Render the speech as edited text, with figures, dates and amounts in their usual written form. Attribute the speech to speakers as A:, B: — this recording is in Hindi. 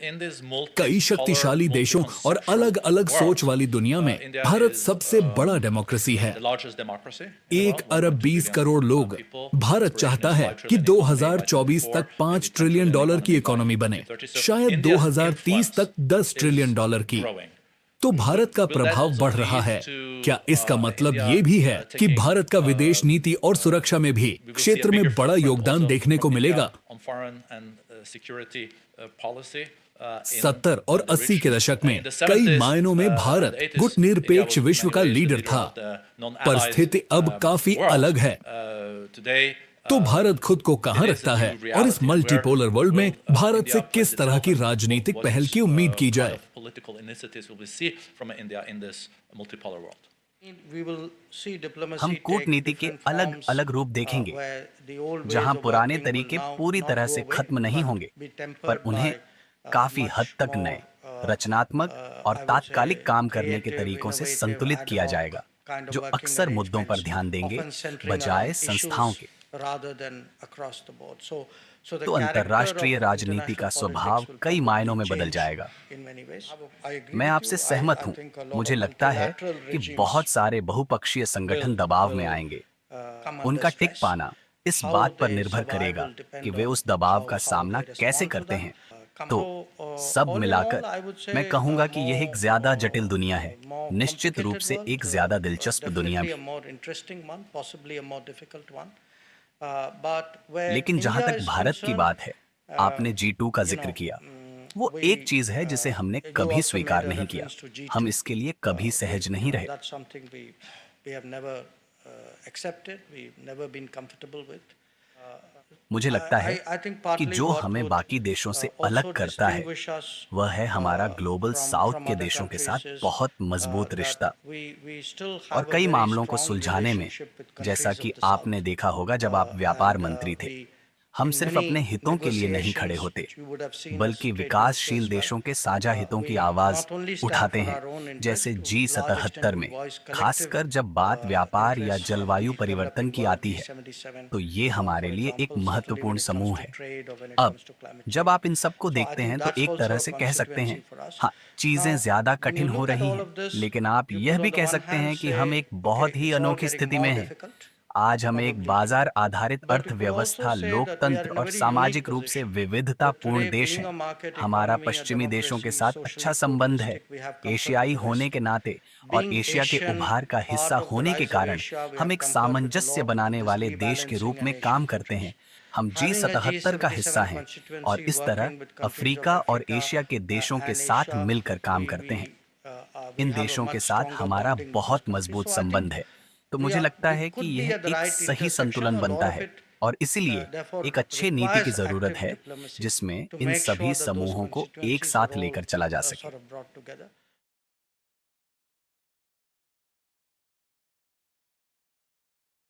A: कई शक्तिशाली देशों और अलग अलग सोच वाली दुनिया में भारत सबसे बड़ा डेमोक्रेसी है। 1 अरब 20 करोड़ लोग। भारत चाहता है कि 2024 तक $5 ट्रिलियन की इकोनॉमी बने, शायद 2030 तक $10 ट्रिलियन की। तो भारत का प्रभाव बढ़ रहा है। क्या इसका मतलब ये भी है कि भारत का विदेश नीति और सुरक्षा में भी क्षेत्र में बड़ा योगदान देखने को मिलेगा? 70 और 80 के दशक में कई मायनों में भारत गुटनिरपेक्ष विश्व का लीडर था, पर स्थिति अब काफी अलग है। तो भारत खुद को कहां रखता है और इस मल्टीपोलर वर्ल्ड में भारत से किस तरह की राजनीतिक पहल की उम्मीद की जाए?
B: हम कूटनीति के अलग अलग रूप देखेंगे, जहां पुराने तरीके पूरी तरह से खत्म नहीं होंगे, पर उन्हें काफी हद तक नए, रचनात्मक और तात्कालिक काम करने के तरीकों से संतुलित किया जाएगा, जो अक्सर मुद्दों पर ध्यान देंगे बजाय संस्थाओं के। तो अंतर्राष्ट्रीय राजनीति का स्वभाव कई मायनों में बदल जाएगा। मैं आपसे सहमत हूं। मुझे लगता है कि बहुत सारे बहुपक्षीय संगठन दबाव में आएंगे। उनका टिक पाना इस बात पर निर्भर करेगा कि वे उस दबाव का सामना कैसे करते हैं। तो सब मिलाकर मैं कहूंगा कि यह एक ज्यादा जटिल दुनिया है, निश्चित रूप से एक ज्यादा दिलचस्प दुनिया भी। लेकिन जहां तक भारत की बात है, आपने G2 का जिक्र किया। वो एक चीज है जिसे हमने कभी स्वीकार नहीं किया। हम इसके लिए कभी सहज नहीं रहे। मुझे लगता है कि जो हमें बाकी देशों से अलग करता है, वह है हमारा ग्लोबल साउथ के देशों के साथ बहुत मजबूत रिश्ता। और कई मामलों को सुलझाने में, जैसा कि आपने देखा होगा जब आप व्यापार मंत्री थे, हम सिर्फ अपने हितों के लिए नहीं खड़े होते, बल्कि विकासशील देशों के साझा हितों की आवाज उठाते हैं, जैसे G77 में, खासकर जब बात व्यापार या जलवायु परिवर्तन की आती है। तो ये हमारे लिए एक महत्वपूर्ण समूह है। अब जब आप इन सब को देखते हैं तो एक तरह से कह सकते हैं, हाँ, चीजें ज्यादा कठिन हो रही हैं, लेकिन आप यह भी कह सकते हैं कि हम एक बहुत ही अनोखी स्थिति में हैं। आज हम एक बाजार आधारित अर्थव्यवस्था, लोकतंत्र और सामाजिक रूप से विविधतापूर्ण देश हैं। हमारा पश्चिमी देशों के साथ अच्छा संबंध है। एशियाई होने के नाते और एशिया के उभार का हिस्सा होने के कारण हम एक सामंजस्य बनाने वाले देश के रूप में काम करते हैं। हम G77 का हिस्सा हैं और इस तरह अफ्रीका और एशिया के देशों के साथ मिलकर काम करते हैं। इन देशों के साथ हमारा बहुत मजबूत संबंध है। तो मुझे लगता है कि यह एक सही संतुलन बनता है और इसीलिए एक अच्छे नीति की जरूरत है जिसमें इन सभी समूहों को एक साथ लेकर चला जा सके।